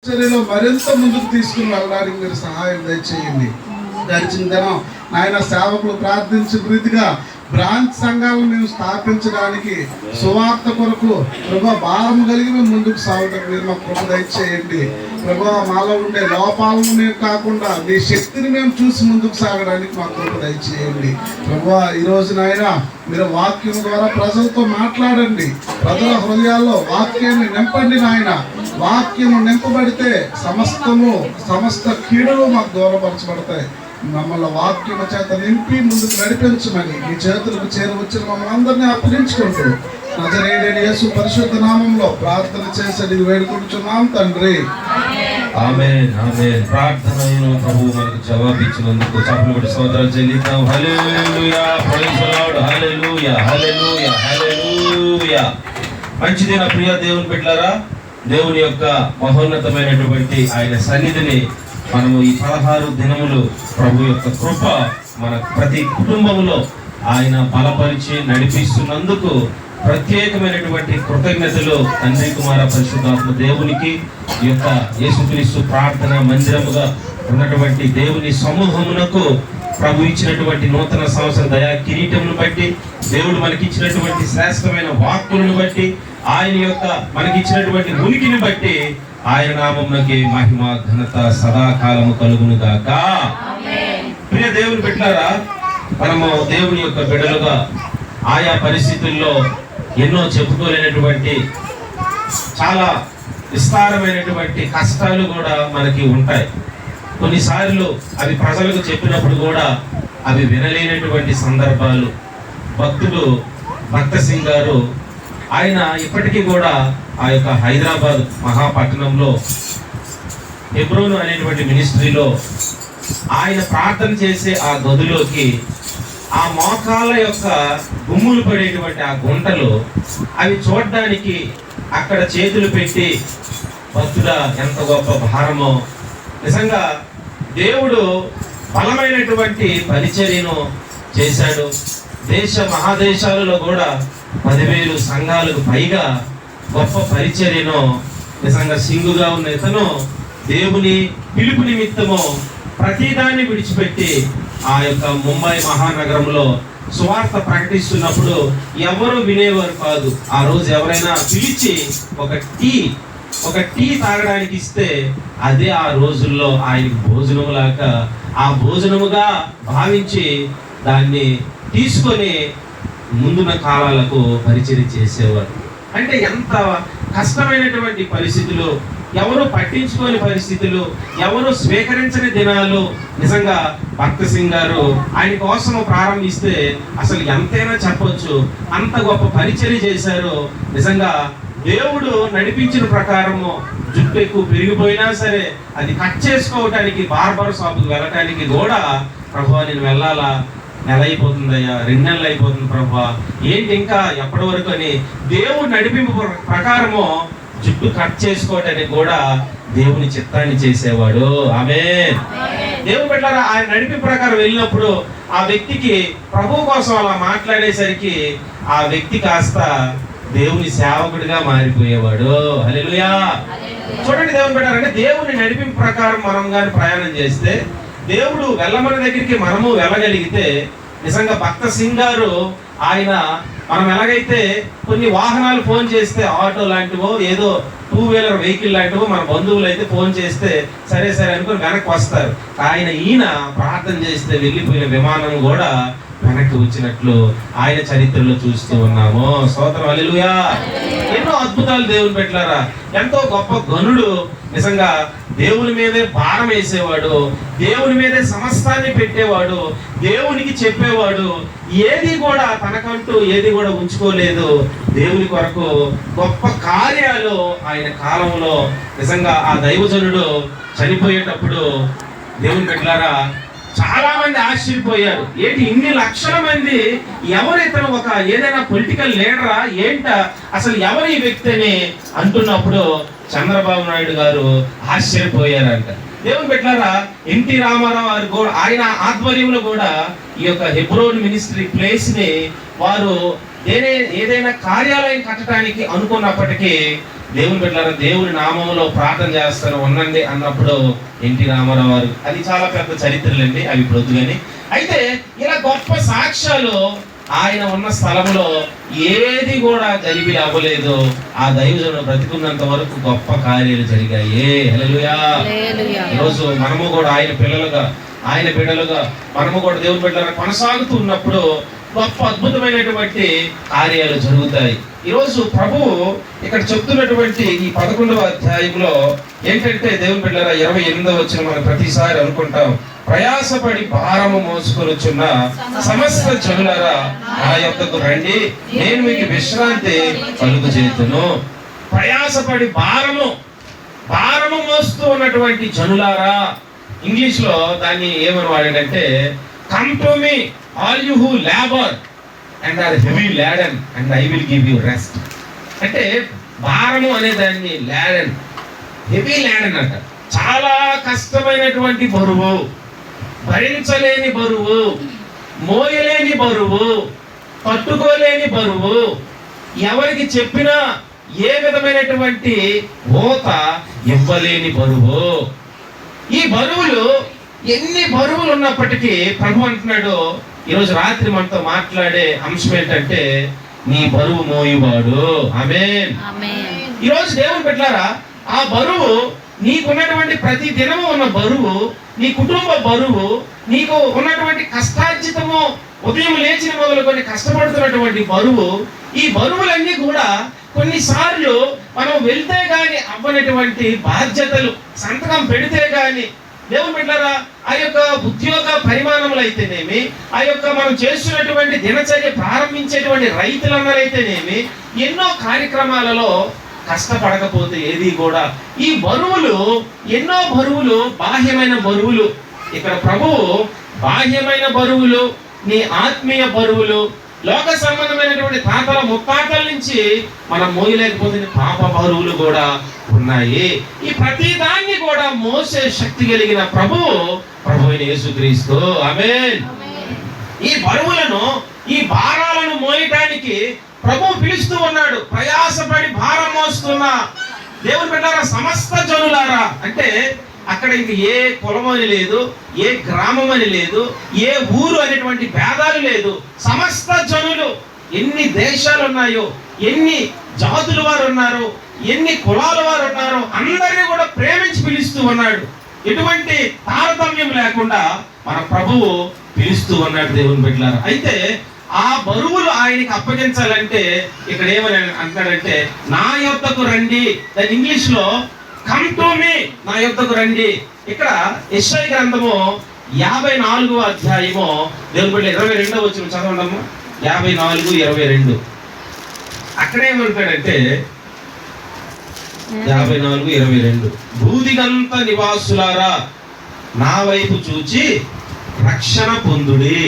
చర్యలో మరింత ముందుకు తీసుకుని వెళ్ళడానికి మీరు సహాయం దయచేయండి. గడిచిన దినం నాయన సేవకులు ప్రార్థించిన రీతిగా బ్రాంచ్ సంఘాలను మేము స్థాపించడానికి సువార్త కొరకు ప్రభా భారం కలిగి మేము ముందుకు సాగడానికి మీరు మాకు కృప దయచేయండి. ప్రభా మాలో ఉండే లోపాలను మేము కాకుండా మీ శక్తిని మేము చూసి ముందుకు సాగడానికి మాకు కృప దయచేయండి. ప్రభా ఈ రోజు నాయన మీరు వాక్యం ద్వారా ప్రజలతో మాట్లాడండి. ప్రజల హృదయాల్లో వాక్యాన్ని నింపండి నాయన. వాక్యము నింపబడితే సమస్త కీడులు మాకు దూరపరచబడతాయి. మమ్మల్ని వాక్యము చేత నింపి ముందుకు నడిపించమని మీ చేతులకు చేరవచ్చిన మమ్మల్ని అందరినీ అప్పగించుకుంటూ నజరేయుడైన యేసు పరిశుద్ధ నామంలో ప్రార్థన చేసి వేడుకుంటున్నాం తండ్రి. ఆమేన్ ఆమేన్. ప్రార్థనను ప్రభువు మనకు జవాబిచ్చినందుకు చప్పట్లు స్తోత్రాలు చెల్లిద్దాం. హల్లెలూయా, ప్రైజ్ ది లార్డ్. హల్లెలూయా, హల్లెలూయా, హల్లెలూయా. మంచిది నా ప్రియ దేవుని బిడ్డలారా, దేవుని యొక్క మహోన్నతమైనటువంటి ఆయన సన్నిధిని మనము ఈ 16 దినములు ప్రభు యొక్క కృప మన ప్రతి కుటుంబంలో ఆయన బలపరిచి నడిపిస్తున్నందుకు ప్రత్యేకమైనటువంటి కృతజ్ఞతలు తండ్రి కుమార పరిశుద్ధాత్మ దేవునికి, ఈ యొక్క యేసుక్రీస్తు ప్రార్థన మందిరముగా ఉన్నటువంటి దేవుని సమూహమునకు ప్రభు ఇచ్చినటువంటి నూతన సంవత్సర దయా కిరీటమును బట్టి, దేవుడు మనకిచ్చినటువంటి శ్రేష్టమైన వాక్కులను బట్టి, ఆయన యొక్క మనకిచ్చినటువంటి ఉనికిని బట్టి ఆయన నామమునకి మహిమ ఘనత సదాకాలము కలుగును గాక. ప్రియ దేవుని బిడ్డలారా, మనము దేవుని యొక్క బిడ్డలుగా ఆయా పరిస్థితుల్లో ఎన్నో చెప్పుకోలేనటువంటి చాలా విస్తారమైనటువంటి కష్టాలు కూడా మనకి ఉంటాయి. కొన్నిసార్లు అవి ప్రజలకు చెప్పినప్పుడు కూడా అవి వినలేనటువంటి సందర్భాలు. భక్తుడు భక్త సింగ్ గారు ఆయన ఇప్పటికీ కూడా ఆ యొక్క హైదరాబాద్ మహాపట్టణంలో హెబ్రోను అనేటువంటి మినిస్ట్రీలో ఆయన ప్రార్థన చేసే ఆ గదిలోకి ఆ మోకాళ్ళ యొక్క గుమ్ములు పడేటువంటి ఆ గుంటలు అవి చూడడానికి అక్కడ చేతులు పెట్టి భక్తుడా ఎంత గొప్ప భారమో. నిజంగా దేవుడు బలమైనటువంటి పరిచర్యను చేశాడు. దేశ మహాదేశాలలో కూడా 10,000 సంఘాలకు పైగా గొప్ప పరిచర్యను నిజంగా సింగుగా ఉన్న ఇతను దేవుని పిలుపు నిమిత్తము ప్రతిదాన్ని విడిచిపెట్టి ఆ యొక్క ముంబై మహానగరంలో సువార్త ప్రకటిస్తున్నప్పుడు ఎవరు వినేవారు కాదు. ఆ రోజు ఎవరైనా పిలిచి ఒక టీ తాగడానికి ఇస్తే అదే ఆ రోజుల్లో ఆయనకి భోజనములాగా ఆ భోజనముగా భావించి దాన్ని తీసుకొని ముందున్న కాలాలకు పరిచర్య చేసేవారు. అంటే ఎంత కష్టమైనటువంటి పరిస్థితులు, ఎవరు పట్టించుకోని పరిస్థితులు, ఎవరు స్వీకరించని దినాలు. నిజంగా భక్త సింగ్ గారు ఆయన కోసం ప్రారంభిస్తే అసలు ఎంతైనా చెప్పొచ్చు, అంత గొప్ప పరిచర్య చేశారు. నిజంగా దేవుడు నడిపించిన ప్రకారము జుట్టు ఎక్కువ పెరిగిపోయినా సరే అది కట్ చేసుకోవటానికి బార్బర్ షాపుకి వెళ్ళటానికి కూడా ప్రభువా నేను వెళ్ళాలా, నెల అయిపోతుందయ్యా, 2 నెలలు అయిపోతుంది ప్రభువా, ఏంటి ఇంకా ఎప్పటి వరకు అని దేవుడు నడిపింపు ప్రకారము జుట్టు కట్ చేసుకోవటానికి కూడా దేవుని చిత్తాన్ని చేసేవాడు. ఆమేన్. దేవుని బిడ్డలారా, ఆయన నడిపింపు ప్రకారం వెళ్ళినప్పుడు ఆ వ్యక్తికి ప్రభు కోసం అలా మాట్లాడేసరికి ఆ వ్యక్తి కాస్త దేవుని సేవకుడిగా మారిపోయేవాడు. హల్లెలూయా. చూడండి దేవుని బిడ్డలారా, దేవుని నడిపింపు ప్రకారం మనం కానీ ప్రయాణం చేస్తే, దేవుడు వెళ్ళమన్న దగ్గరికి మనము వెళ్ళగలిగితే, నిజంగా భక్త సింగ్ గారు ఆయన మనం ఎలాగైతే కొన్ని వాహనాలు ఫోన్ చేస్తే ఆటో లాంటివో ఏదో 2 వీలర్ వెహికల్ లాంటివో మన బంధువులు అయితే ఫోన్ చేస్తే సరే అనుకుని వెనక్కి వస్తారు. ఈయన ప్రార్థన చేస్తే వెళ్ళిపోయిన విమానం కూడా వెనక్కి వచ్చినట్లు ఆయన చరిత్రలో చూస్తూ ఉన్నాము. స్తోత్రం, హల్లెలూయా. ఎన్నో అద్భుతాలు దేవుని బిడ్డలారా. ఎంతో గొప్ప గనుడు. నిజంగా దేవుని మీదే భారం వేసేవాడు, దేవుని మీదే సమస్తాన్ని పెట్టేవాడు, దేవునికి చెప్పేవాడు. ఏది కూడా తనకంటూ ఏది కూడా ఉంచుకోలేదు. దేవుని కొరకు గొప్ప కార్యాలు ఆయన కాలంలో. నిజంగా ఆ దైవజనుడు చనిపోయేటప్పుడు దేవుని బిడ్డలారా చాలా మంది ఆశ్చర్యపోయారు. ఏంటి ఇన్ని లక్షల మంది, ఎవరు ఇతను, ఒక ఏదైనా పొలిటికల్ లీడరా ఏంట, అసలు ఎవరు ఈ వ్యక్తి అని అంటున్నప్పుడు చంద్రబాబు నాయుడు గారు ఆశ్చర్యపోయారంట. దేవుని బిడ్డలారా, ఎన్టీ రామారావు గారు కూడా ఆయన ఆధ్వర్యంలో కూడా ఈ యొక్క హెబ్రోన్ మినిస్ట్రీ ప్లేస్ ని వారు ఏదైనా కార్యాలయం కట్టడానికి అనుకున్నప్పటికీ దేవుని బిడ్డలారా దేవుని నామములో ప్రార్థన చేస్తాను ఉండండి అన్నప్పుడు ఎన్టీ రామారావు వారు, అది చాలా పెద్ద చరిత్రలండి, అవి ఇప్పుడు కానీ. అయితే ఇలా గొప్ప సాక్ష్యాలు ఆయన ఉన్న స్థలంలో ఏది కూడా జరిగి అవ్వలేదు. ఆ దైవజనుడు బ్రతికున్నంత వరకు గొప్ప కార్యాలు జరిగాయి. హల్లెలూయా. ఈరోజు మనము కూడా ఆయన పిల్లలుగా, ఆయన బిడ్డలుగా మనము కూడా దేవుని బిడ్డలుగా కొనసాగుతూ ఉన్నప్పుడు గొప్ప అద్భుతమైనటువంటి కార్యాలు జరుగుతాయి. ఈరోజు ప్రభువు ఇక్కడ చెప్తున్నటువంటి ఈ 11వ అధ్యాయంలో ఏంటంటే దేవుని బిడ్డలారా 28వ వచనం మనం ప్రతిసారి అనుకుంటాం, ప్రయాసపడి భారము మోసుకొనుచున్న సమస్త జనులారా నా యొద్దకు రండి, నేను మీకు విశ్రాంతి కలుగు చేతును. ప్రయాసపడి భారము మోస్తూ ఉన్నటువంటి జనులారా, ఇంగ్లీష్ లో దాన్ని ఏమని వాడాడంటే, come to me all you who labour and are heavy laden and I will give you rest. అంటే భారము అనే దాన్ని లాడెన్, హెవీ లాడెన్ అంట. చాలా కష్టమైనటువంటి బరువు, భరించలేని బరువు, మోయలేని బరువు, పట్టుకోలేని బరువు, ఎవరికి చెప్పినా ఏ విధమైనటువంటి ఓత ఇవ్వలేని బరువు. ఈ బరువులు ఎన్ని బరువులు ఉన్నప్పటికీ ప్రభు అంటున్నాడు ఈరోజు రాత్రి మనతో మాట్లాడే అంశం ఏంటంటే, నీ బరువు మోయువాడు. ఆమేన్. ఈరోజు దేవుని బిడ్డలారా, ఆ బరువు నీకున్నటువంటి ప్రతి దినము ఉన్న బరువు, నీ కుటుంబ బరువు, నీకు ఉన్నటువంటి కష్టార్జితము, ఉదయం లేచిన మొదలుకొని కష్టపడుతున్నటువంటి బరువు, ఈ బరువులన్నీ కూడా కొన్నిసార్లు మనం వెళ్తే గాని అవ్వనటువంటి బాధ్యతలు, సంతకం పెడితే గాని దేవుని బిడ్డలారా ఆ యొక్క ఉద్యోగ పరిమాణములు అయితేనేమి, ఆ యొక్క మనం చేస్తున్నటువంటి దినచర్య ప్రారంభించేటువంటి రైతులందరైతేనేమి, ఎన్నో కార్యక్రమాలలో కష్టపడకపోతే ఏది కూడా ఈ బరువులు, ఎన్నో బరువులు, బాహ్యమైన బరువులు. ఇక్కడ ప్రభువు బాహ్యమైన బరువులు, నీ ఆత్మీయ బరువులు, లోక సంబంధమైనటువంటి తాతల ముత్తాతల నుంచి మనం మోయలేకపోతే పాప బరువులు కూడా ఉన్నాయి. ఈ ప్రతి దాన్ని కూడా మోసే శక్తి కలిగిన ప్రభువు అయిన యేసుక్రీస్తు. ఆమేన్. ఈ బరువులను, ఈ భారాలను మోయటానికి ప్రభువు పిలుస్తూ ఉన్నాడు. ప్రయాసపడి భారం మోస్తున్న దేవుని బిడ్డలారా, సమస్త జనులారా, అంటే అక్కడ ఇంక ఏ కులం అని లేదు, ఏ గ్రామం అని లేదు, ఏ ఊరు అనేటువంటి భేదాలు లేదు. సమస్త జనులు, ఎన్ని దేశాలు ఉన్నాయో, ఎన్ని జాతుల వారు ఉన్నారు, ఎన్ని కులాల వారు ఉన్నారో అందరినీ కూడా ప్రేమించి పిలుస్తూ ఉన్నాడు. ఎటువంటి తారతమ్యం లేకుండా మన ప్రభువు పిలుస్తూ ఉన్నాడు దేవుని బిడ్డలారా. అయితే ఆ బరువులు ఆయనకి అప్పగించాలంటే ఇక్కడ ఏమని అంటాడంటే, నా యొద్దకు రండి. దాని ఇంగ్లీష్ లో కమ్ టు మీ, నా యొద్దకు రండి. ఇక్కడ యెషయా గ్రంథము 54వ అధ్యాయము దేవుని బిడ్డ 22వ వచనం చదవండమ్మా. 54:22 అక్కడ ఏమంటాడంటే 54:22 భూదిగంత నివాసులారా నా వైపు చూచి రక్షణ పొందుడి.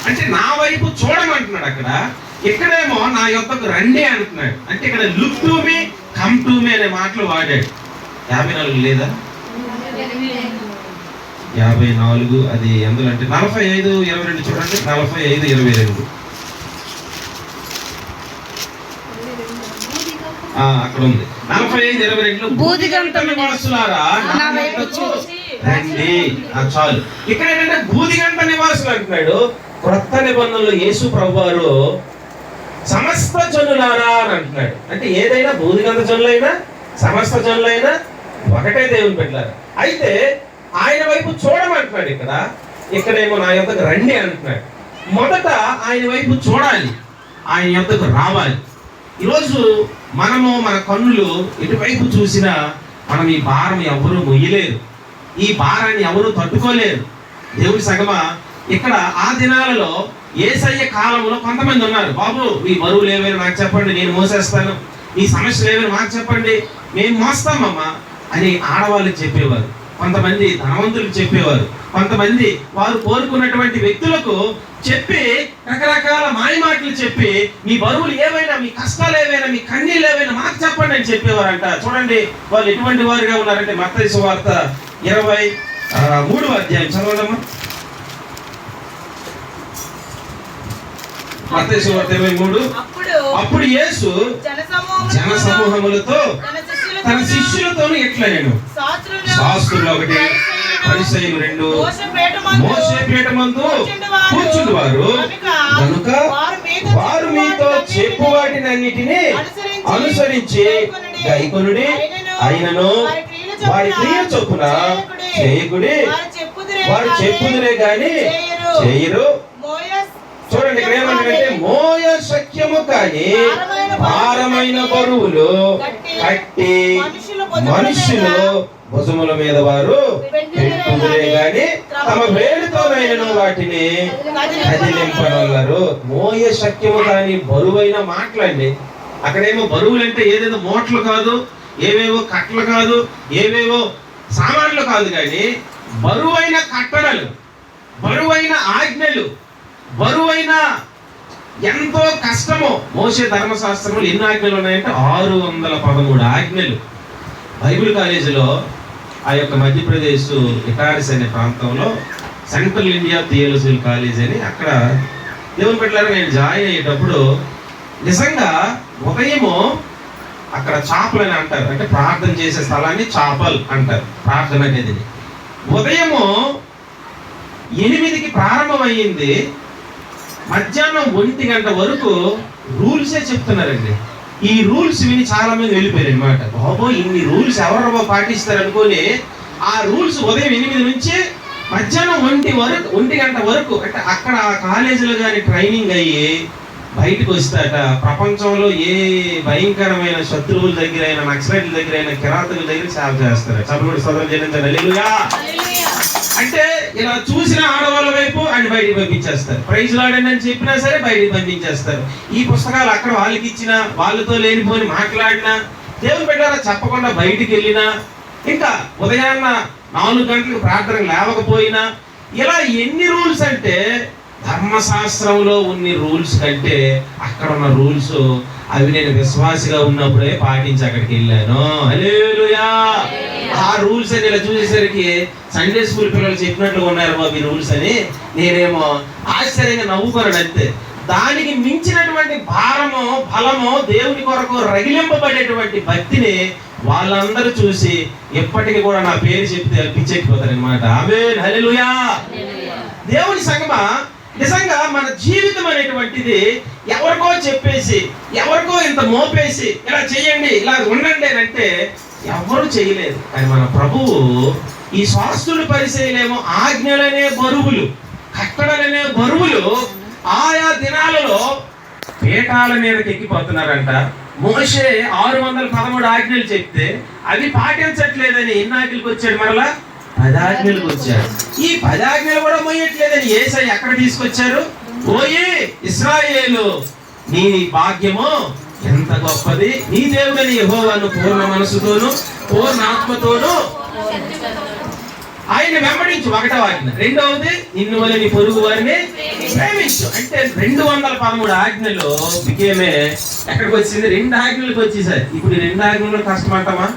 అంటే నా వైపు చూడమంటున్నాడు అక్కడ. ఇక్కడేమో నా యొద్దకు రండి అంటున్నాడు. అంటే ఇక్కడ look to me, come to me అనే మాటలు వాడాడు. 54 లేదా? 54 అది ఎందులో అంటే 45:22 చూడండి. 45:22 అక్కడ ఉంది. 45:22 భూదిగంత నివాసులారా నా వైపు చూచి రండి. చాలు. ఇక్కడ ఏంటంటే భూదిగంత నివాసులు అంటున్నాడు. క్రొత్త నిబంధనలో యేసు ప్రభువారు సమస్త జనులారా అని అంటున్నాడు. అంటే ఏదైనా భూదిగంత జనులైనా సమస్త జనులైనా ఒకటే దేవుని బిడ్డలారా. అయితే ఆయన వైపు చూడమంటున్నాడు. ఇక్కడేమో నా యొద్దకు రండి అంటున్నాడు. మొదట ఆయన వైపు చూడాలి, ఆయన యొద్దకు రావాలి. ఈరోజు మనము మన కన్నులు ఎటువైపు చూసినా మనం ఈ భారం ఎవరు మొయ్యలేరు, ఈ భారాన్ని ఎవరు తట్టుకోలేరు. దేవుడి సగమా ఇక్కడ ఆ దినాలలో యేసయ్య కాలంలో కొంతమంది ఉన్నారు. బాబు ఈ బరువులు ఏవైనా నాకు చెప్పండి, నేను మోసేస్తాను. ఈ సమస్యలు ఏవైనా మాకు చెప్పండి, మేము మోస్తామమ్మా అని ఆడవాళ్ళకి చెప్పేవారు. కొంతమంది ధనవంతులకు చెప్పేవారు. కొంతమంది వారు కోరుకున్నటువంటి వ్యక్తులకు చెప్పి రకరకాల మాయ మాటలు చెప్పి మీ బరువులు ఏవైనా, మీ కష్టాలు ఏవైనా, మీ కన్నీళ్ళు ఏవైనా మాకు చెప్పండి అని చెప్పేవారంట. చూడండి వాళ్ళు ఎటువంటి వారుగా ఉన్నారంటే మత్తయి సువార్త 23వ అధ్యాయం చదవడమ్మా. మత్తయి సువార్త 23. అప్పుడు యేసు జన సమూహములతో తన శిష్యులతోను ఎట్లా నేను శాస్త్రులు 1, పరిసయ్యులు 2, మోషే పీఠమందు కూర్చుండువారు కనుక వారు మీతో చెప్పు వాటినన్నిటినీ అనుసరించి గైకొనుడి, అయినను వారి క్రియ చొప్పున చేయకుడి. వారు చెప్పుదురే గాని చేయరు. చూడండి, ఇక్కడ ఏమంటే మోయ శక్యము కానీ భారమైన బరువులు కట్టి మనుషులు భుజముల మీద వారు పెట్టుదురే గాని తమ వేడితోనైనను వాటిని కదిలింపగలరు. మోయ శక్యము కానీ బరువైన మాటలండి. అక్కడేమో బరువులు అంటే ఏదేదో మూటలు కాదు, ఏవేవో కట్టలు కాదు, ఏవేవో సామాన్లు కాదు, కానీ బరువైన కట్టడలు, బరువైన ఆజ్ఞలు, బరువైన ఎంతో కష్టము. మోషే ధర్మశాస్త్రంలో ఎన్ని ఆజ్ఞలు ఉన్నాయంటే 613 ఆజ్ఞలు. బైబిల్ కాలేజీలో ఆ యొక్క మధ్యప్రదేశ్ ఇటారిస్ అనే ప్రాంతంలో సెంట్రల్ ఇండియా థియాలజికల్ కాలేజ్ అని, అక్కడ దేవుని బిడ్డలారా నేను జాయిన్ అయ్యేటప్పుడు నిజంగా ఉదయము అక్కడ చాపల్ అని అంటారు, అంటే ప్రార్థన చేసే స్థలాన్ని చాపల్ అంటారు, ప్రార్థన గదిని. ఉదయము 8కి ప్రారంభమయ్యింది, మధ్యాహ్నం 1 గంట వరకు రూల్సే చెప్తున్నారండి. ఈ రూల్స్ విని చాలా మంది వెళ్ళిపోయారు అనమాట. బాబో ఇన్ని రూల్స్ ఎవరు పాటిస్తారు అనుకొని ఆ రూల్స్ ఉదయం 8 నుంచి మధ్యాహ్నం 1 గంట వరకు, అంటే అక్కడ ఆ కాలేజీలో కానీ ట్రైనింగ్ అయ్యి బయటకు వస్తాట ప్రపంచంలో ఏ భయంకరమైన శత్రువుల దగ్గర అయినా, నక్సలైట్ల దగ్గర అయినా, కిరాతకుల దగ్గర సేవ చేస్తారు. చదువుడు సోదరులు చేయించండి, హల్లెలూయా. అంటే ఇలా చూసిన ఆడవాళ్ళ వైపు ఆయన బయటికి పంపించేస్తారు. ప్రైజ్ లాడండి అని చెప్పినా సరే బయటికి పంపించేస్తారు. ఈ పుస్తకాలు అక్కడ వాళ్ళకి ఇచ్చినా, వాళ్ళతో లేనిపోని మాట్లాడినా, దేవుని బిడ్డలారా చెప్పకుండా బయటికి వెళ్ళినా, ఇంకా ఉదయాన్న 4 గంటలకు ప్రార్థన లేవకపోయినా, ఇలా ఎన్ని రూల్స్ అంటే ధర్మశాస్త్రంలో ఉన్న రూల్స్ కంటే అక్కడ ఉన్న రూల్స్ అవి నేను విశ్వాసిగా ఉన్నప్పుడే పాటించి అక్కడికి వెళ్ళాను. హల్లెలూయా. ఆ రూల్స్ అని ఇలా చూసేసరికి సండే స్కూల్ పిల్లలు చెప్పినట్లుగా ఉన్నారు బాబు ఈ రూల్స్ అని నేనేమో ఆశ్చర్యంగా నవ్వుకోను అంతే. దానికి మించినటువంటి భారము, బలము, దేవుని కొరకు రగిలింపబడేటువంటి భక్తిని వాళ్ళందరూ చూసి ఎప్పటికీ కూడా నా పేరు చెప్తే పిచ్చెక్కిపోతారు అనమాట. ఆమేన్, హల్లెలూయా. దేవుని సంగమా, నిజంగా మన జీవితం అనేటువంటిది ఎవరికో చెప్పేసి, ఎవరికో ఇంత మోపేసి ఇలా చేయండి, ఇలా ఉండండి అని అంటే ఎవరు చేయలేదు. కానీ మన ప్రభువు ఈ శాస్త్రులు పరిచయలేమో ఆజ్ఞలనే బరువులు, కట్టడలనే బరువులు ఆయా దినాలలో పీఠాల మీదకి ఎక్కిపోతున్నారంట. మోషే 613 ఆజ్ఞలు చెప్తే అవి పాటించట్లేదని ఎన్ని ఆజ్ఞలకు వచ్చాడు, మరలా 10 ఆజ్ఞలకు వచ్చాడు. ఈ 10 ఆజ్ఞలు కూడా మోయట్లేదని యేసయ్య ఎక్కడ తీసుకొచ్చారు? ఓయే ఇశ్రాయేలు, నీ భాగ్యము ఎంత గొప్పది, నీ దేవుడని యెహోవాను పూర్ణ మనసుతోను పూర్ణ ఆత్మతోను ఆయన వెంబడించు, 1వ ఆజ్ఞ. 2వది నిన్ను వలె నీ పొరుగు వారిని ప్రేమించు. అంటే 213 ఆజ్ఞలు బికేమే ఎక్కడికి వచ్చింది? 2 ఆజ్ఞలకు వచ్చేసారి. ఇప్పుడు ఈ 2 ఆజ్ఞలు కష్టం అంటామా?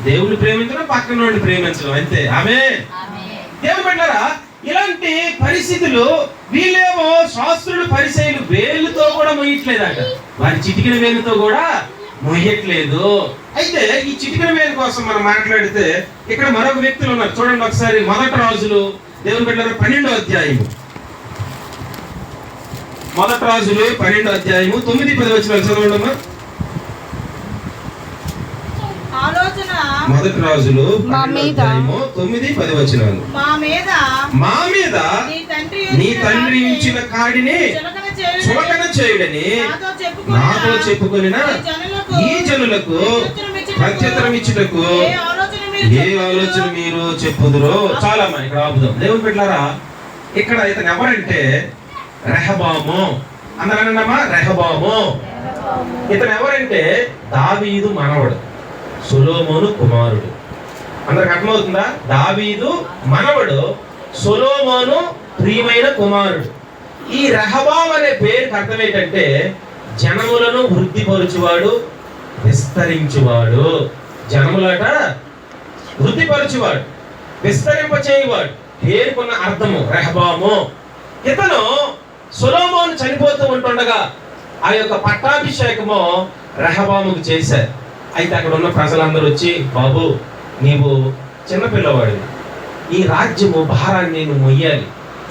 దేవుని ప్రేమించడం, పక్కన నుండి ప్రేమించడం, అంతే. ఆమేన్. దేవుని బిడ్డలారా, ఇలాంటి పరిస్థితులు వీళ్ళేమో శాస్త్రులు పరిచయులు వేలుతో కూడా మొయ్యట్లేదట, వారి చిటికిన వేలుతో కూడా మొయ్యట్లేదు. అయితే ఈ చిటికిన వేలు కోసం మనం మాట్లాడితే ఇక్కడ మరొక వ్యక్తులు ఉన్నారు. చూడండి ఒకసారి 1 రాజులు దేవుని బిడ్డలారా 12వ అధ్యాయము. 1 రాజులు 12వ అధ్యాయము 9-10 వచనాలు చదవండి. 1 రాజులు 9-10 వచనాలు. మా మీద నీ తండ్రి ఉంచిన కాడిని చులకన చేయుడని నాతో చెప్పుకొనిన ఈ జనులకు ప్రత్యుత్తరం ఇచ్చుటకు ఏ ఆలోచన మీరు చెప్పుదురో. చాలా మంది ఇక్కడ ఆపుదాం. దేవుని బిడ్డలారా, ఇక్కడ ఇతను ఎవరంటే రెహబాము. అందరన్నమా రెహబాము. ఇతను ఎవరంటే దావీదు మనవడు, సొలొమోను కుమారుడు. అందరికి అర్థమవుతుందా? దావీదు మనవడు, సొలొమోను ప్రియమైన కుమారుడు. ఈ రెహబాము అనే పేరుకి అర్థం ఏంటంటే జనములను వృద్ధిపరచువాడు, విస్తరించువాడు. జనములట వృద్ధిపరచువాడు, విస్తరింపచేయువాడు. పేరుకున్న అర్థము రెహబాము. ఇతను సొలొమోను చనిపోతూ ఉంటుండగా ఆ యొక్క పట్టాభిషేకము రెహబాముకు చేశారు. అయితే అక్కడ ఉన్న ప్రజలందరూ వచ్చి, బాబు నీవు చిన్నపిల్లవాడు, ఈ రాజ్యము భారాన్ని నేను మొయ్యాలి,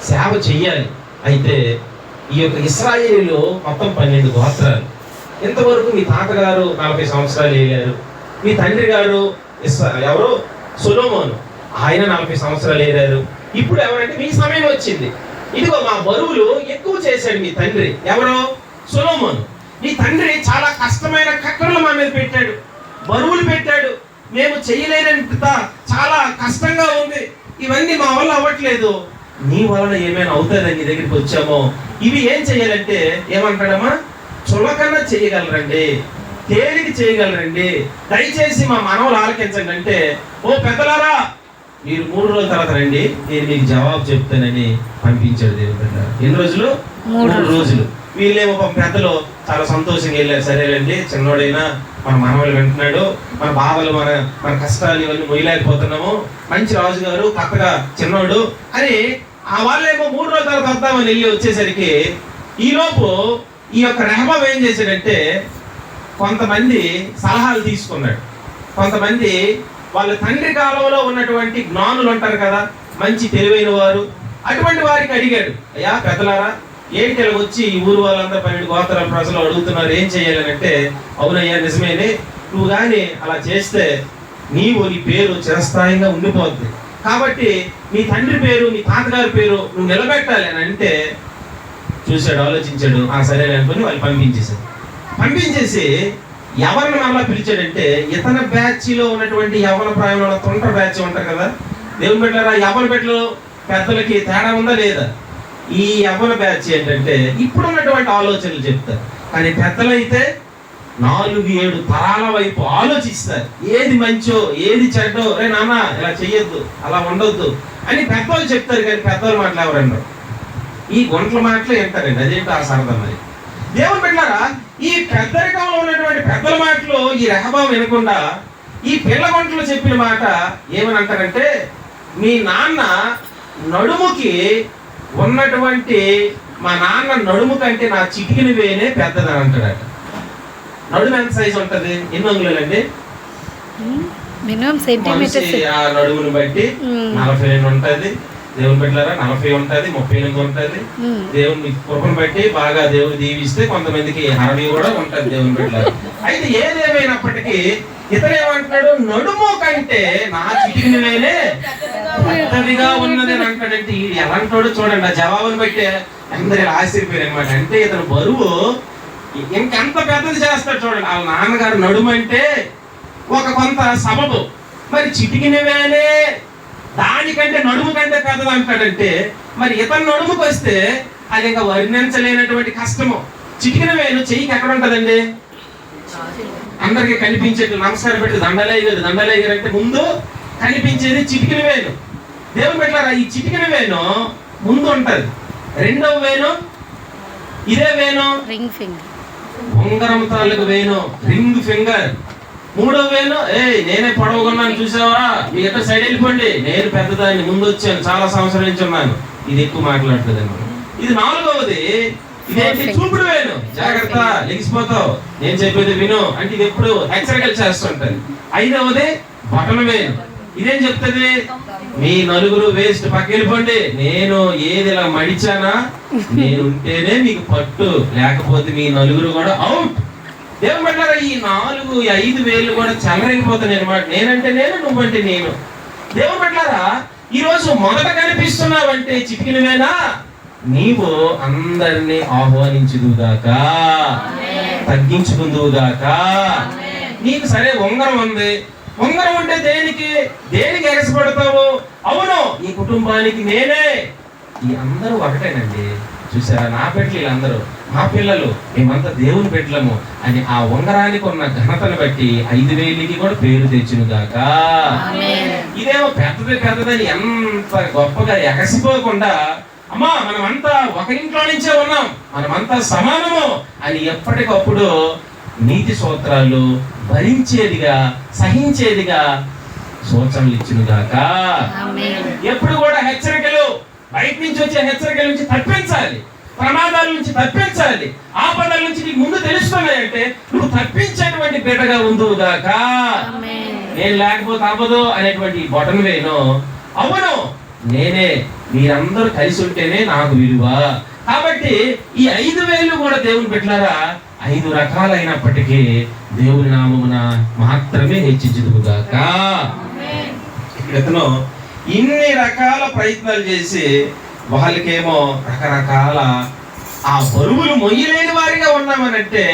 సేవ చెయ్యాలి. అయితే ఈ యొక్క ఇశ్రాయేలీలో మొత్తం 12 గోత్రాలు. ఇంతవరకు మీ తాతగారు 40 సంవత్సరాలు ఏలారు, మీ తండ్రి గారు ఎవరు సొలొమోను, ఆయన 40 సంవత్సరాలు ఏలారు. ఇప్పుడు ఎవరంటే మీ సమయం వచ్చింది. ఇదిగో మా బరువులు ఎక్కువ చేశాడు మీ తండ్రి, ఎవరో సొలొమోను. మీ తండ్రి చాలా కష్టమైన కక్కర్లు మా మీద పెట్టాడు, బరువులు పెట్టాడు, మేము చేయలేనంత చాలా కష్టంగా ఉంది, ఇవన్నీ మా వల్ల అవ్వట్లేదు, నీ వలన ఏమైనా అవుతుందని నీ దగ్గరికి వచ్చామో. ఇవి ఏం చెయ్యాలంటే ఏమంటాడమ్మా, చులకన చేయగలరండి, తేలిక చేయగలరండి, దయచేసి మా మనవలు ఆలకించండి అంటే, ఓ పెద్దలారా మీరు 3 రోజుల తర్వాత రండి, నేను మీకు జవాబు చెప్తానని పంపించాడు దేవుడు బిడ్డ. ఎన్ని రోజులు? 3 రోజులు. వీళ్ళేమో పెద్దలు చాలా సంతోషంగా వెళ్ళారు. సరేనండి, చిన్నోడైనా మన మనవలు వింటున్నాడు, మన బాధలు మన కష్టాలు ఇవన్నీ మొయ్యలేకపోతున్నాము, మంచి రాజుగారు కొత్తగా చిన్నోడు అని ఆ వాళ్ళేమో 3 రోజుల తర్వాత వద్దామని వెళ్ళి వచ్చేసరికి ఈలోపు ఈ యొక్క రెహబాము ఏం చేశాడంటే కొంతమంది సలహాలు తీసుకున్నాడు. కొంతమంది వాళ్ళ తండ్రి కాలంలో ఉన్నటువంటి జ్ఞానులు ఉంటారు కదా, మంచి తెలివైన వారు, అటువంటి వారికి అడిగాడు, అయ్యా పెద్దలారా ఏంటి ఇలా వచ్చి ఈ ఊరు వాళ్ళందరూ 12 గోత్రాల ప్రజలు అడుగుతున్నారు, ఏం చేయాలని అంటే, అవునయ్యా నిజమేనే, నువ్వు కానీ అలా చేస్తే నీ పేరు చిరస్థాయిగా ఉండిపోద్ది, కాబట్టి నీ తండ్రి పేరు నీ తాతగారి పేరు నువ్వు నిలబెట్టాలి అని అంటే చూశాడు, ఆలోచించాడు, ఆ సరే అనుకుని వాళ్ళు పంపించేసి ఎవరిని మళ్ళా పిలిచాడంటే ఇతన బ్యాచ్లో ఉన్నటువంటి యవన ప్రాయంలో ఉన్న తొంట బ్యాచ్ ఉంటారు కదా, దేవుని బిడ్డలారా యవన బిడ్డలు పెద్దలకి తేడా ఉందా లేదా? ఈ యవన బ్యాచ్ ఏంటంటే ఇప్పుడు ఉన్నటువంటి ఆలోచనలు చెప్తారు, కానీ పెద్దలైతే 4-7 తరాల వైపు ఆలోచిస్తారు, ఏది మంచో ఏది చెడ్డో, రే నాన్న ఇలా చెయ్యొద్దు అలా ఉండొద్దు అని పెద్దలు చెప్తారు, కానీ పెద్దల మాటలు ఎవరన్నారు, ఈ గుంట్ల మాటలు వింటారండి. అదేంటో ఆ సరదా. మరి దేవుని బిడ్డలారా ఈ పెద్దరికంలో ఉన్నటువంటి పెద్దల మాటలు ఈ రెహబాము వినకుండా ఈ పిల్ల గుంటలు చెప్పిన మాట ఏమని అంటారంటే, మీ నాన్న నడుముకి ఉన్నటువంటి మా నాన్న నడుము కంటే నా చిటికిన వేనే పెద్దదని అంటాడట. నడుము ఎంత సైజు ఉంటది? ఎన్ని అంగుళాలండి? ఆ నడుముని బట్టి 42 ఉంటది. దేవుని బిడ్డలారా 40 ఉంటది, 38 ఉంటది. దేవుని కృపను బట్టి బాగా దేవుడు దీవిస్తే కొంతమందికి 60 కూడా ఉంటది దేవుని బిడ్డలారా. అయితే ఏదేమైనప్పటికీ ఇతను ఏమంటాడు, నడుము కంటే నా చిటికిన వేనే పెద్దదిగా ఉన్నది అని అంటాడంటే ఎలాంటోడు చూడండి. ఆ జవాబుని బట్టి అందరూ ఆశ్చర్యపోయారు అనమాట. అంటే ఇతను బరువు ఇంకెంత పెద్దది చేస్తాడు చూడండి. వాళ్ళ నాన్నగారు నడుము అంటే ఒక కొంత సబబు, మరి చిటికిన వేనే దానికంటే నడుము కంటే పెద్దది అంటాడంటే మరి ఇతను నడుముకు వస్తే అది ఇంకా వర్ణించలేనటువంటి కష్టము. చిటికిన వేలు చెయ్యికి ఎక్కడ ఉంటదండి? అందరికి కనిపించేట్లు నమస్కారం పెట్టి దండలేగారు అంటే ముందు కనిపించేది చిటికిన వేలు. దేవుని బిడ్డలారా ఈ చిటికిన వేలు ముందు ఉంటది, రెండవ వేలు ఇదే వేలు రింగ్ ఫింగర్, ఉంగరం తాలూకు వేలు రింగ్ ఫింగర్. మూడవ వేలు నేనే పొడవుకున్నాను చూసావా, మీ ఇద్దరు సైడ్ వెళ్ళిపోండి, నేను పెద్దదాన్ని ముందు వచ్చాను, చాలా సంవత్సరాల నుంచి ఉన్నాను, ఇది ఎక్కువ మాట్లాడుతుంది. ఇది నాలుగవది, ఇదేంటి చూపుడు వేలు, జాగ్రత్త లెగిసిపోతావు, నేను చెప్పేది విను అంటే ఇది ఎప్పుడు హెచ్చరికలు చేస్తుంటది. ఐదవది బటన వేలు, ఇదేం చెప్తుంది, మీ నలుగురు వేస్ట్ పక్క వెళ్ళిపోండి, నేను ఏది ఇలా మడిచానా నేను ఉంటేనే మీకు పట్టు, లేకపోతే మీ నలుగురు కూడా అవుట్. దేవుని బిడ్డలారా ఈ 4-5 వేలు కూడా చెలరైపోతాయి అనమాట. నేనంటే నేను, నువ్వంటే నేను. దేవుని బిడ్డలారా ఈ రోజు మొదట కనిపిస్తున్నావంటే చిటికినవేనా, నీవు అందరినీ ఆహ్వానించుదుగాక, తగ్గించుకుందుగాక. నీకు సరే ఉంగరం ఉంది, ఉంగరం ఉంటే దేనికి ఎగసపడతావు? అవును ఈ కుటుంబానికి నేనే. ఈ అందరూ ఒకటేనండి, చూసారా, నా బిడ్డలు వీళ్ళందరూ మా పిల్లలు, మేమంతా దేవుని బిడ్డలము అని ఆ ఉంగరానికి ఉన్న ఘనతను బట్టి 5 వేలకి కూడా పేరు తెచ్చునుగాక. ఇదేమో పెద్దదని ఎంత గొప్పగా ఎగసిపోకుండా, అమ్మా మనమంతా ఒక ఇంట్లో నుంచే ఉన్నాం, మనమంతా సమానము అని ఎప్పటికప్పుడు నీతి సూత్రాలు భరించేదిగా సహించేదిగా సూచనలు ఇచ్చునుగాక. ఎప్పుడు కూడా హెచ్చరికలు, బయట నుంచి వచ్చే హెచ్చరికల నుంచి తప్పించాలి. ప్రమాదాల నుంచి తప్పించాలి, ఆపదల నుంచి నీకు ముందు తెలుస్తున్నాయంటే నువ్వు తప్పించేటువంటి బిడ్డగా ఉందువు గాక. నేను లేకపోతే అవ్వదు అనేటువంటి బొటన్ వేను, అవును నేనే, మీరందరూ కలిసి ఉంటేనే నాకు విలువ. కాబట్టి ఈ 5,000 కూడా దేవుని బిడ్డలారా 5 రకాలైనప్పటికీ దేవుని నామమున మాత్రమే హెచ్చించుదుగాక. ఇతను ఇన్ని రకాల ప్రయత్నాలు చేసి వాళ్ళకేమో రకరకాల ఆ బరువులు మొయ్యలేని వారిగా ఉన్నామనంటే,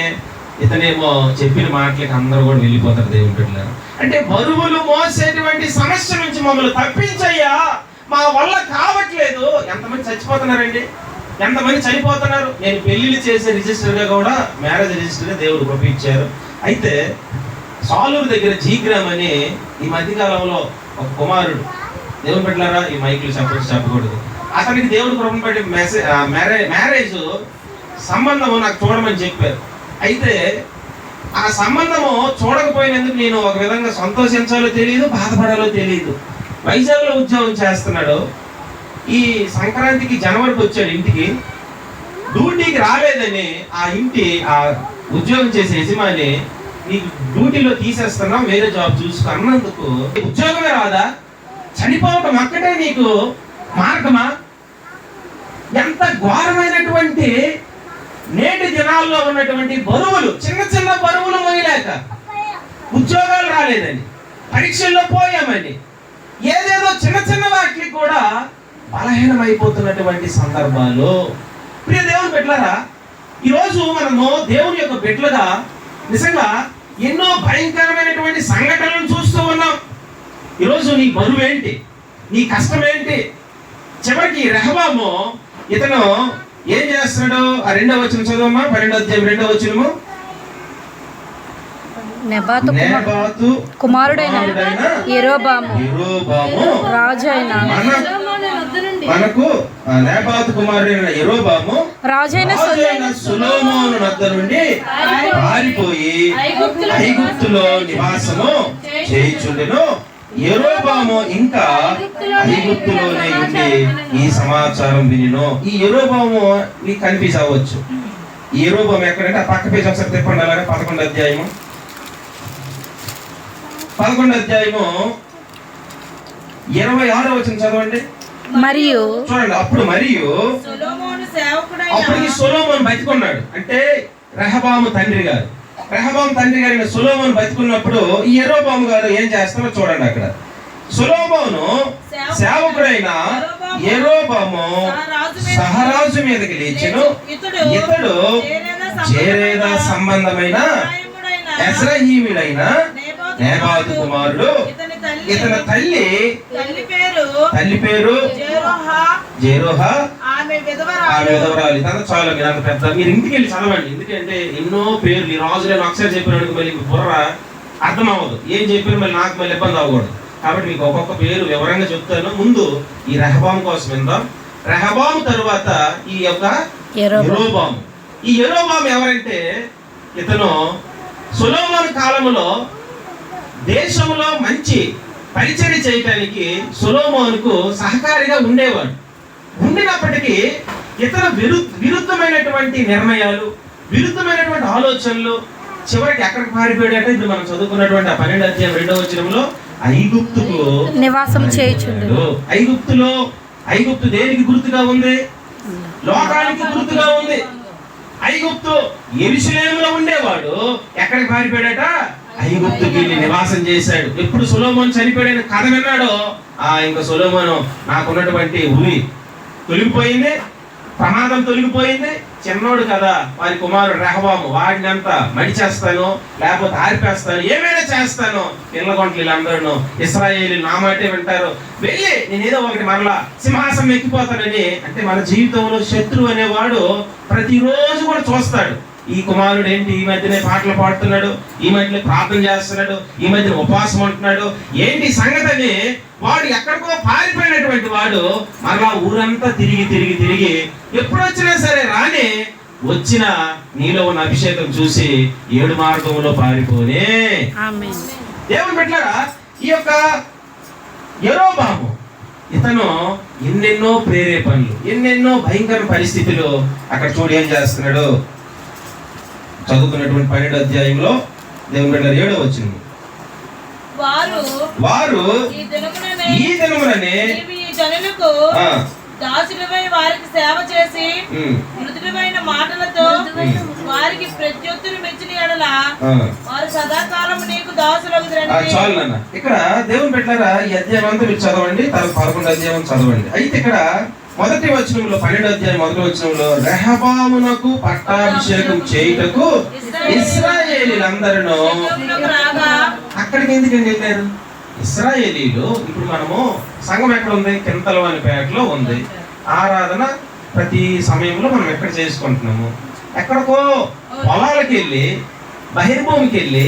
ఇతనేమో చెప్పిన మాటలకి అందరూ కూడా వెళ్ళిపోతారు దేవుని బిడ్డలారా. అంటే బరువులు మోసేటువంటి సమస్య నుంచి మమ్మల్ని తప్పించయ్యా, మా వల్ల కావట్లేదు. ఎంతమంది చచ్చిపోతున్నారండి, ఎంతమంది చనిపోతున్నారు. నేను పెళ్లిళ్ళు చేసే రిజిస్టర్గా కూడా మ్యారేజ్ రిజిస్టర్గా దేవుడు పంపించారు. అయితే సాలూరు దగ్గర జీగ్రామ్ అని ఈ మధ్యకాలంలో ఒక కుమారుడు, దేవుని బిడ్డలారా ఈ మైకులు చెప్పకూడదు, అతనికి దేవుడు కృపను బట్టి మ్యారేజ్ సంబంధము నాకు చూడమని చెప్పారు. అయితే ఆ సంబంధము చూడకపోయినందుకు నేను ఒక విధంగా సంతోషించాలో తెలియదు, బాధపడాలో తెలియదు. వైజాగ్లో ఉద్యోగం చేస్తున్నాడు. ఈ సంక్రాంతికి జనవరికి వచ్చాడు ఇంటికి. డ్యూటీకి రాలేదని ఆ ఇంటి ఆ ఉద్యోగం చేసే యజమాని, నీకు డ్యూటీలో తీసేస్తున్నాం, వేరే జాబ్ చూసుకో అన్నందుకు ఉద్యోగమే రాదా, చనిపోవటం అక్కడే నీకు మార్గమా? ఎంత ఘోరమైనటువంటి నేటి దినాల్లో ఉన్నటువంటి బరువులు, చిన్న చిన్న బరువులు మోయలేక, ఉద్యోగాలు రాలేదని, పరీక్షల్లో పోయామని, ఏదేదో చిన్న చిన్న వాటికి కూడా బలహీనమైపోతున్నటువంటి సందర్భాలు. ప్రియ దేవుని బిడ్డలారా, ఈరోజు మనము దేవుని యొక్క బిడ్డలుగా నిజంగా ఎన్నో భయంకరమైనటువంటి సంఘటనలను చూస్తూ ఉన్నాం. ఈరోజు నీ బరువు ఏంటి, నీ కష్టం ఏంటి? చివరికి రెహబాము ఇతను ఏం చేస్తున్నాడు? ఆ 2వ వచనం చదవమ్మా, 12వ అధ్యాయం 2వ వచనము. నెబాతు కుమారుడైన యెరోబాము రాజైన మనకు నెబాతు కుమారుడైన యెరోబాము రాజైన సొలొమోను వద్ద నుండి పారిపోయి ఐగుప్తులో నివాసము చేయుచుండెను. యెరోబాము ఇంకా ఐగుప్తులోనే ఉండి ఈ సమాచారం వినెను. ఈ యెరోబాము నీకు కన్ఫ్యూజ్ అవ్వచ్చు. ఈ యెరోబాము ఎక్కడంటే ఆ పక్క పేజ్ ఒకసారి తిప్పండి. అలాగే 11వ అధ్యాయము 26వ వచనం చదవండి. మరియు చూడండి, అప్పుడు సొలొమోను బతికున్నాడు. అంటే రెహబాము తండ్రి గారు సొలొమోను బతికున్నప్పుడు ఈ యెరోబాము గారు ఏం చేస్తారో చూడండి. అక్కడ సొలొమోను సేవకుడైన యెరోబాము సహరాజు మీదకి లేచెను. ఇతడు జేరేదా సంబంధమైన ఎజ్రాహీముడైన నెబాతు కుమారుడు. ఇతని తల్లి పేరు జెరోహా, ఆమె విధవరాలు. ఇదంతా చాలా మీరు అంత పెద్ద, మీరు ఇంటికి వెళ్ళి చదవండి. ఎందుకంటే ఎన్నో పేర్లు ఈ రాజులను ఒకసారి చెప్పినాడు మళ్ళీ బుర్ర అర్థం అవ్వదు. ఏం చెప్పినా మళ్ళీ నాకు మళ్ళీ ఇబ్బంది అవ్వకూడదు. కాబట్టి మీకు ఒక్కొక్క పేరు వివరంగా చెప్తాను. ముందు ఈ రెహబాము కోసం విందాం. రెహబాము తరువాత ఈ యొక్క యెరోబాము. ఈ యెరోబాము ఎవరంటే, ఇతను సొలొమోను కాలంలో దేశంలో మంచి పరిచర్య చేయడానికి సొలొమోనుకు సహకారిగా ఉండేవాడు. ఉండినప్పటికీ ఇతను విరుద్ధమైనటువంటి నిర్ణయాలు, విరుద్ధమైనటువంటి ఆలోచనలు చివరికి ఎక్కడికి పారిపోయాడంటే ఇప్పుడు మనం చదువుకున్నటువంటి 12వ అధ్యాయం 2వ వచనంలో ఐగుప్తుకు నివాసం చేయుచుండెను. ఐగుప్తు దేనికి గుర్తుగా ఉంది? లోకానికి గుర్తుగా ఉంది. ఐగుప్తు యెరూషలేములో ఉండేవాడు, ఎక్కడికి పారిపోయాడట? ఐగుప్తుకి వెళ్ళి నివాసం చేశాడు. ఎప్పుడు సొలొమోను చనిపోయాడని కథ విన్నాడో ఇంకా సొలొమోను నాకున్నటువంటి ఉరి తొలగిపోయింది, ప్రమాదం తొలగిపోయింది. చిన్నోడు కదా, వారి కుమారుడు రెహబాము, వాడిని అంతా మడిచేస్తాను, లేకపోతే ఆరిపేస్తాను, ఏమైనా చేస్తాను. పిల్లగొంటలు వీళ్ళందరూ ఇశ్రాయేలీయులు నా మాటే వింటారు, వెళ్ళి నేనేదో ఒకటి మరలా సింహాసనం ఎక్కిపోతానని. అంటే మన జీవితంలో శత్రువు అనేవాడు ప్రతిరోజు కూడా చూస్తాడు. ఈ కుమారుడు ఏంటి ఈ మధ్యనే పాటలు పాడుతున్నాడు, ఈ మధ్యనే ప్రార్థన చేస్తున్నాడు, ఈ మధ్యన ఉపవాసం ఉంటున్నాడు, ఏంటి సంగతి అని వాడు ఎక్కడికో పారిపోయినటువంటి వాడు మరలా ఊరంతా తిరిగి ఎప్పుడు వచ్చినా సరే రాని వచ్చిన నీలో ఉన్న అభిషేకం చూసి 7 మార్గంలో పారిపోనే. ఆమేన్. దేవుని బిడ్డలారా, ఈ యొక్క యెరోబాము ఇతను ఎన్నెన్నో ప్రేరేపణలు, ఎన్నెన్నో భయంకర పరిస్థితులు అక్కడ చూడు ఏం చేస్తున్నాడు. చదువుకున్నటువంటి 12వ అధ్యాయంలో దేవుని బిడ్డలారా 7వ వచనం, వారు ఈ దినముననే జనులకు దాసులపై వారికి సేవ చేసి మృదులమైన మాటలతో వారికి ప్రత్యుత్తరం ఇచ్చిన యెడల వారు సదాకాలం నీకు దాసులగుదురని. చాలు నాన్న. ఇక్కడ దేవుని బిడ్డలారా ఈ అధ్యాయం అంతా మీరు చదవండి, తర్వాత 11వ అధ్యాయం చదవండి. అయితే ఇక్కడ మొదటి వచనంలో 12వ అధ్యాయం మొదటి వచనంలో రెహబామునకు పట్టాభిషేకం చేయుటకు ఇశ్రాయేలీలందరూ అక్కడికి ఎందుకండి వెళ్ళారు? ఇశ్రాయేలీలు ఇప్పుడు మనము సంఘం ఎక్కడ ఉంది? కింతలవానిపేటలో ఉంది. ఆరాధన ప్రతి సమయంలో మనం ఎక్కడ చేసుకుంటున్నాము? ఎక్కడికో పొలాలకు వెళ్ళి బహిర్భూమికి వెళ్ళి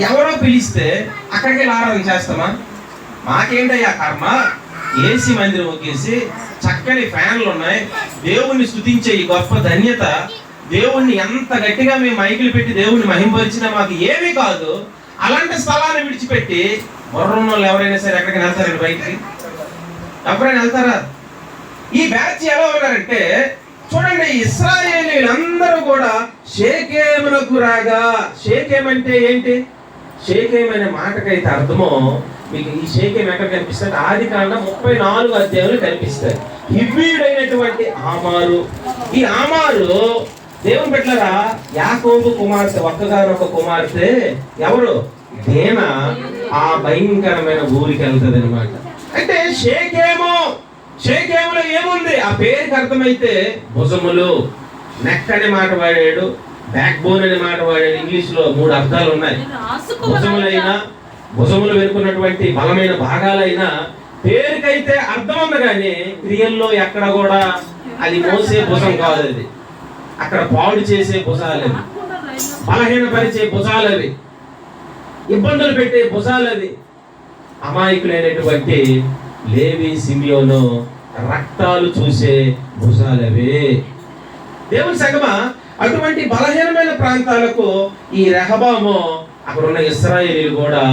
ఎవరో పిలిస్తే అక్కడికి వెళ్ళి ఆరాధన చేస్తామా? మాకేంటయ్యా కర్మ? ఏసీ మందిరం ఒకేసి చక్కని ఫ్యాన్లు ఉన్నాయి, దేవుణ్ణి స్తుతించే ఈ గొప్ప ధన్యత, దేవుణ్ణి ఎంత గట్టిగా మేము మైకులు పెట్టి దేవుణ్ణి మహింపరిచినా మాకు ఏమీ కాదు. అలాంటి స్థలాన్ని విడిచిపెట్టి బుర్రన్న వాళ్ళు ఎవరైనా సరే ఎక్కడికి వెళ్తారండి? బయటికి ఎవరైనా వెళ్తారా? ఈ బ్యాచ్ ఎలా ఉన్నారంటే చూడండి, ఇశ్రాయేలీలందరూ కూడా షేకెమునకు రాగా. షేకెం అంటే ఏంటి? షేకెం అనే మాటకైతే అర్థమో మీకు ఈ షేకెం ఎక్కడ కనిపిస్తుంది? ఆదికాండం 34వ అధ్యాయంలో కనిపిస్తాయి. హివ్వీయుడైనటువంటి ఆమారు, ఈ ఆమారు దేవుని బిడ్డలారా యాకోబు కుమార్తె, ఒక్కగానొక్క కుమార్తె. ఎవరు? దేనా ఆ భయంకరమైన ఊరికి వెళ్తుంది అనమాట. అంటే షేకెములో ఏముంది? ఆ పేరుకి అర్థమైతే భుజములు, నెక్ అనే మాట వాడాడు, బ్యాక్ బోన్ అనే మాట వాడాడు. ఇంగ్లీష్ లో 3 అర్థాలు ఉన్నాయి. భుజములైనా, భుజములు వెనుకున్నటువంటి బలమైన భాగాలైనా పేరుకైతే అర్థం ఉంది, కానీ క్రియల్లో ఎక్కడ కూడా అది మోసే భుజం కాదు. అది అక్కడ పాడు చేసే భుజాలవి, బలహీనపరిచే భుజాలవి, ఇబ్బందులు పెట్టే భుజాలవి. అమాయకులైనటువంటి లేవి, సిమియోను రక్తాలు చూసే భుజాలవి. దేవుని సంగమా, అటువంటి బలహీనమైన ప్రాంతాలకు ఈ రెహబాము, అక్కడ ఉన్న ఇశ్రాయేలీలు కూడా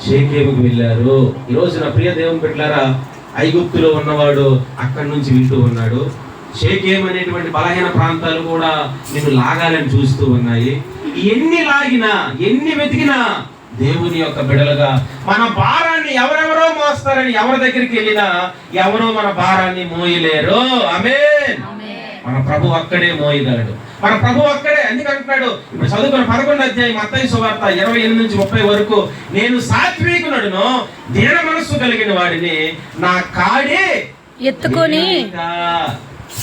షేకెముకు వెళ్ళారు. ఈ రోజు నా ప్రియ దేవుని బిడ్డలారా, ఐగుప్తులో ఉన్నవాడు అక్కడి నుంచి వింటూ ఉన్నాడు. షేకెం అనేటువంటి బలహీన ప్రాంతాలు కూడా నిన్ను లాగాలని చూస్తూ ఉన్నాయి. ఎన్ని లాగినా, ఎన్ని వెతికినా దేవుని యొక్క బిడలుగా మన భారాన్ని ఎవరెవరో మోస్తారని ఎవరి దగ్గరికి వెళ్ళినా ఎవరో మన భారాన్ని మోయలేరు. ఆమేన్. మన ప్రభు అక్కడే మోయగలడు. మన ప్రభు అక్కడే. ఎందుకంటున్నాడు ఇప్పుడు చదువుకున్న 11వ అధ్యాయం మత్తయి సువార్త 28 నుంచి 30 వరకు, నేను సాత్వికునడును, దీన మనస్సు కలిగిన వాడిని నా కాడి ఎత్తుకొని.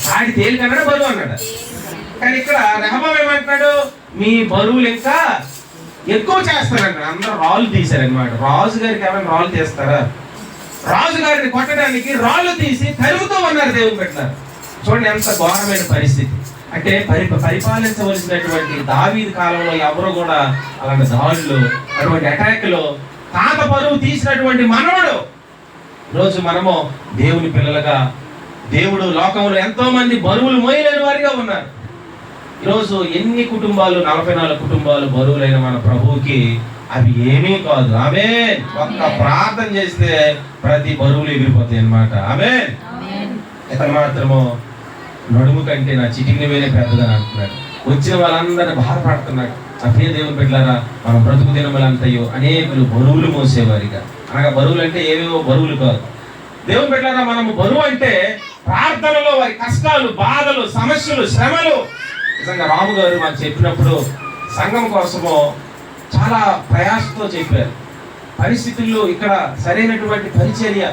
కాడి తేలికన్నాడు, బరువు అన్నాడు. కానీ ఇక్కడ రెహబాము ఏమంటున్నాడు? మీ బరువులు ఇంకా ఎక్కువ చేస్తారన్నాడు. అందరూ రాళ్ళు తీశారనమాట. రాజు గారికి ఏమైనా రాళ్ళు తీస్తారా? రాజు గారిని కొట్టడానికి రాళ్ళు తీసి కలుగుతూ ఉన్నారు దేవుని పెట్టారు. చూడండి ఎంత ఘోరమైన పరిస్థితి. అంటే పరిపాలించవలసినటువంటి దావీదు కాలంలో ఎవరు కూడా అలాంటి దాడులు, అటువంటి అటాక్లు, తాత పరువు తీసినటువంటి మనవడు. ఈరోజు మనము దేవుని పిల్లలుగా, దేవుడు లోకంలో ఎంతో మంది బరువులు మోయలేని వారిగా ఉన్నారు. ఈరోజు ఎన్ని కుటుంబాలు, 44 కుటుంబాలు బరువులైన మన ప్రభువుకి అవి ఏమీ కాదు. ఆమేన్. ఒక్క ప్రార్థన చేస్తే ప్రతి బరువులు ఎగిరిపోతాయి అన్నమాట. ఆమేన్. ఇతను మాత్రము నడుము కంటే నా చిటికిన వేరే పెద్దదని అంటున్నాడు. వచ్చిన వాళ్ళందరినీ బాధపడుతున్నాడు. ఆ ప్రియ దేవుని బిడ్డలారా, మనం బ్రతుకు దినములంతయో అనేకులు బరువులు మోసేవారిగా, అనగా బరువులు అంటే ఏవేవో బరువులు కాదు. దేవుని బిడ్డలారా, మనము బరువు అంటే ప్రార్థనలో వారి కష్టాలు, బాధలు, సమస్యలు, శ్రమలు. నిజంగా రాము గారు మాకు చెప్పినప్పుడు సంఘం కోసము చాలా ప్రయాసంతో చెప్పారు. పరిస్థితుల్లో ఇక్కడ సరైనటువంటి పరిచర్య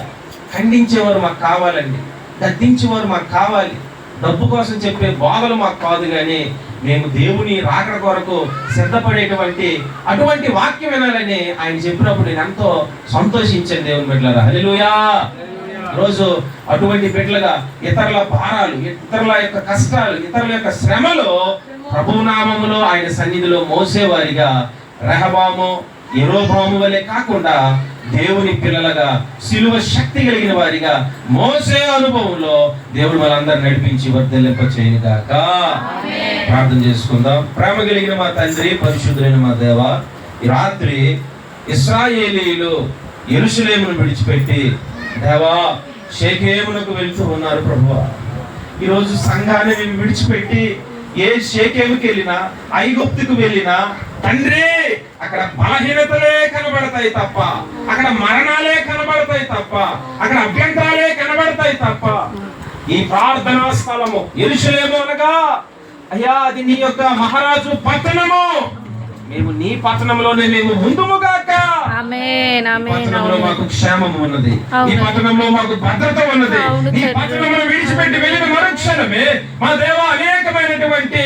ఖండించేవారు మాకు కావాలండి, గద్దించేవారు మాకు కావాలి. డబ్బు కోసం చెప్పే బోధలు మాకు కాదు, కానీ మేము దేవుని రాకడ కొరకు సిద్ధపడేటువంటి అటువంటి వాక్యం వినాలని ఆయన చెప్పినప్పుడు నేను ఎంతో సంతోషించాను. దేవుని బిడ్డలారా, హల్లెలూయా. రోజు అటువంటి బిడ్డలుగా ఇతరుల భారాలు, ఇతరుల యొక్క కష్టాలు, ఇతరుల యొక్క శ్రమలు ప్రభునామములో ఆయన సన్నిధిలో మోసేవారిగా, రెహబాము, యెరోబాము వలె కాకుండా దేవుని పిల్లలుగా సిలువ శక్తి కలిగిన వారిగా మోసే అనుభవంలో దేవుడు వాళ్ళందరూ నడిపించి వర్ధిల్లింప చేయను గాక. ప్రార్థన చేసుకుందాం. ప్రేమ కలిగిన మా తండ్రి, పరిశుద్ధులైన మా దేవ, ఈ రాత్రి ఇశ్రాయేలీయులు యెరూషలేమును విడిచిపెట్టి దేవా షేకేమునకు వెళ్తూ ఉన్నారు ప్రభువా. ఈరోజు సంఘాన్ని మేము విడిచిపెట్టి ఏ షేకేముకి వెళ్ళినా, ఐగుప్తుకు వెళ్ళినా తండ్రి అక్కడ బలహీనతలే కనబడతాయి తప్ప, అక్కడ మరణాలే కనబడతాయి తప్ప, అక్కడ అభ్యంతరాలే కనబడతాయి తప్ప. ఈ ప్రార్థనా స్థలము యెరూషలేము అనగా అయ్యా అది నీ యొక్క మహారాజు పట్టణము. మేము నీ పట్టణంలోనే మేము ఉందుముగాక. ఆమేన్, ఆమేన్. పట్టణంలో మాకు క్షేమం ఉన్నది, ఈ పట్టణంలో మాకు భద్రత ఉన్నది. ఈ పట్టణంలో విడిచిపెట్టి వెళ్ళిన మరుక్షణమే మా దేవ అనేకమైనటువంటి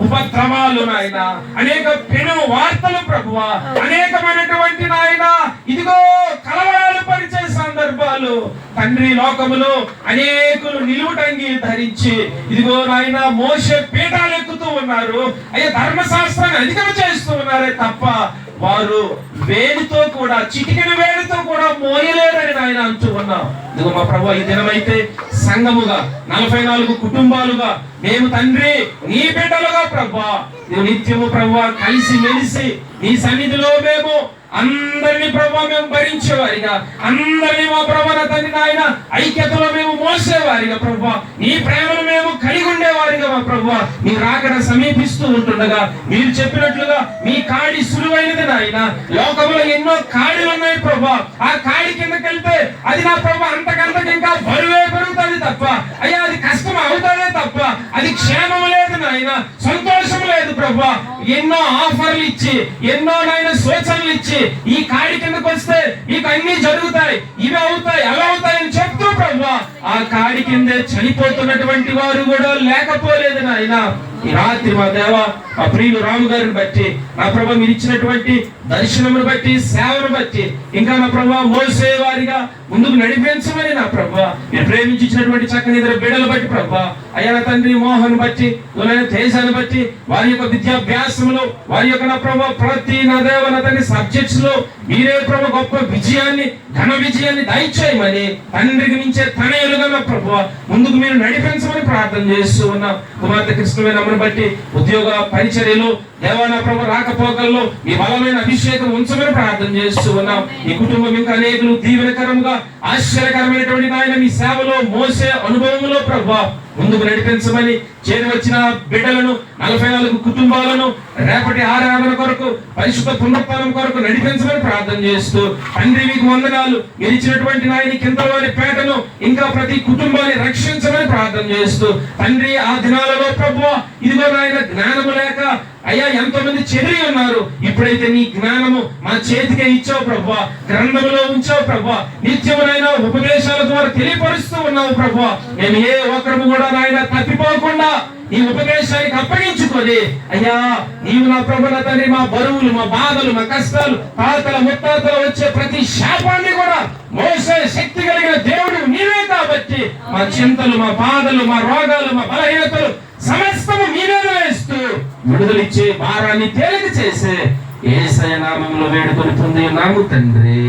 ఉపద్రవాలు నాయన, అనేక పెను వార్తలు ప్రభువా, అనేకమైనటువంటి నాయన ఇదిగో కలవరాలు పరిచే సందర్భాలు తండ్రి. లోకములో అనేకులు నిలువుటంగి ధరించి ఇదిగో నాయన మోసే పీఠాలు ఎక్కుతూ ఉన్నారు, అయ్యా ధర్మశాస్త్రాన్ని అధికం చేస్తూ ఉన్నారే తప్ప వారు వేడితో కూడా, చిటికెన వేడితో కూడా మోయలేరని నాయన అంటూ ఉన్నాం. ఇదిగో మా ప్రభు ఈ దినమైతే సంఘముగా 44 కుటుంబాలుగా మేము తండ్రి నీ బిడ్డలుగా ప్రభా నిత్యము ప్రభా కలిసి మెలిసి నీ సన్నిధిలో మేము అందరినీ ప్రభా మేము భరించేవారిగా, అందరినీ మా ప్రభా నా తండ్రి నాయన ఐక్యతలో మేము మోసేవారిగా ప్రభా, నీ ప్రేమను మేము కలిగి ఉండేవారిగా మా ప్రభా. నీ రాకడ సమీపిస్తూ ఉంటుండగా మీరు చెప్పినట్లుగా మీ కాడి సులువైనది నాయన. లోకంలో ఎన్నో కాడిలు ఉన్నాయి ప్రభా, ఆ కాడి కిందకి వెళ్తే అది నా ప్రభా అంతకంతకి ఇంకా బరువే పెరుగుతుంది తప్ప అయ్యా అది కష్టం అవుతానే తప్ప అది క్షేమం లేదు నాయన, సంతోషం లేదు ప్రభా. ఎన్నో ఆఫర్లు ఇచ్చి, ఎన్నో నాయన సూచనలు ఇచ్చి ఈ కాడి కిందకు వస్తే మీకు అన్ని జరుగుతాయి, ఇవి అవుతాయి, అలా అవుతాయి అని చెప్తూ ప్రభా ఆ కాడి కిందే చనిపోతున్నటువంటి వారు కూడా లేకపోలేదు నాయన. ఈ రాత్రి మా దేవ ఆ ప్రియులు రాము గారిని బట్టి నా ప్రభా మీరు ఇచ్చినటువంటి దర్శనమును బట్టి, సేవను బట్టి ఇంకా నా ప్రభా మోసే వారిగా ముందుకు నడిపించమని నా ప్రభా మీరు ప్రేమించినటువంటి చక్కని ఇద్దరు బిడ్డలు బట్టి ప్రభా అయ్యా నా తండ్రి మోహన్ బట్టి, తేజాన్ని బట్టి వారి యొక్క విద్యాభ్యాసంలో, వారి యొక్క నా ప్రభా ప్రతి నా దేవ నా తండ్రి సబ్జెక్ట్స్ లో మీరే ప్రభా గొప్ప విజయాన్ని, ఘన విజయాన్ని దయచేయమని తండ్రికి మించే తనయులుగా నా ప్రభా ముందుకు మీరు నడిపించమని ప్రార్థన చేస్తూ ఉన్నాం. కుమార్తె కృష్ణమైన బట్టి ఉద్యోగ పరిచర్యలు దేవా నా ప్రభు రాకపోకల్లో ఈ బలమైన అభిషేకం ఉంచమని ప్రార్థన చేస్తూ ఉన్నాం. ఈ కుటుంబం ఇంకా అనేకులు దీవెనకరంగా ఆశ్చర్యకరమైనటువంటి నాయన మీ సేవలో మోసే అనుభవంలో ప్రభా ముందుకు నడిపించమని చేరి వచ్చిన బిడ్డలను 44 కుటుంబాలను రేపటి ఆరాధన కొరకు, పరిశుద్ధ పునరుత్థానం కొరకు నడిపించమని ప్రార్థన చేస్తూ తండ్రి మీకు వందనాలు. మీరు ఇచ్చినటువంటి నాయని కిందలోని పేటను ఇంకా ప్రతి కుటుంబాన్ని రక్షించమని ప్రార్థన చేస్తూ తండ్రి ఆ దినాలలో ప్రభువా ఇదిగో నాయన జ్ఞానము లేక అయ్యా ఎంతో మంది చెదిరి ఉన్నారు. ఇప్పుడైతే నీ జ్ఞానము మా చేతికే ఇచ్చావు ప్రభువా, గ్రంథములో ఉంచావు ప్రభువా, నిత్యమునైనా ఉపదేశాల ద్వారా తెలియపరుస్తూ ఉన్నావు ప్రభువా. మేము ఏ ఒక్కరము కూడా నాయన తప్పిపోకుండా ఈ ఉపదేశానికి అప్పగించుకొని అయ్యా నీవు నా ప్రభు నా తండ్రి మా బరువులు, మా బాధలు, మా కష్టాలు, తాతల ముత్తాతలు వచ్చే ప్రతి శాపాన్ని కూడా మోసే శక్తి కలిగిన దేవుడు నీవే కాబట్టి మా చింతలు, మా బాధలు, మా రోగాలు, మా బలహీనతలు సమస్తము మీరే వేస్తూ విడుదలిచ్చే భారాన్ని తేలిక చేసే యేసయ్య నామములో వేడుకొని పొంది ఉన్నాము తండ్రి.